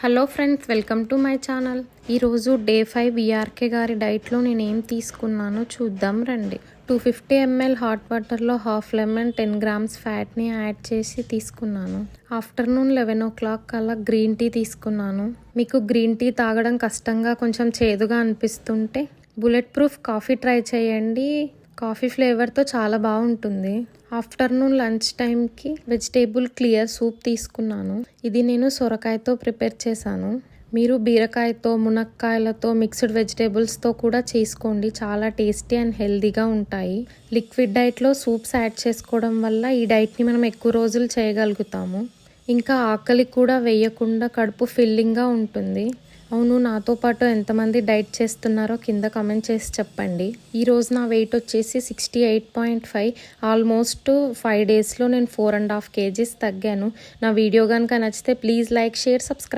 Hello friends, welcome to my channel. ఈరోజు day 5 VRK గారి డైట్లో నేను ఏం తీసుకున్నానో చూద్దాం రండి. 250 ml హాట్ వాటర్లో హాఫ్ లెమన్ 10 grams ఫ్యాట్ని యాడ్ చేసి తీసుకున్నాను. ఆఫ్టర్నూన్ 11 o'clock కల్లా గ్రీన్ టీ తీసుకున్నాను. మీకు గ్రీన్ టీ తాగడం కష్టంగా కొంచెం చేదుగా అనిపిస్తుంటే బుల్లెట్ ప్రూఫ్ కాఫీ ట్రై చేయండి. కాఫీ ఫ్లేవర్తో చాలా బాగుంటుంది. ఆఫ్టర్నూన్ లంచ్ టైంకి వెజిటేబుల్ క్లియర్ సూప్ తీసుకున్నాను. ఇది నేను సొరకాయతో ప్రిపేర్ చేశాను. మీరు బీరకాయతో, మునక్కాయలతో, మిక్స్డ్ వెజిటేబుల్స్తో కూడా చేసుకోండి. చాలా టేస్టీ అండ్ హెల్తీగా ఉంటాయి. లిక్విడ్ డైట్లో సూప్స్ యాడ్ చేసుకోవడం వల్ల ఈ డైట్ని మనం ఎక్కువ రోజులు చేయగలుగుతాము. ఇంకా ఆకలి కూడా వేయకుండా కడుపు ఫిల్లింగ్గా ఉంటుంది. అవును, నాతో పాటు ఎంతమంది డైట్ చేస్తున్నారో కింద కామెంట్ చేసి చెప్పండి. ఈరోజు నా వెయిట్ వచ్చేసి 68.5. ఆల్మోస్ట్ 5 daysలో నేను 4.5 kgs తగ్గాను. నా వీడియో కనుక నచ్చితే ప్లీజ్ లైక్, షేర్, సబ్స్క్రైబ్.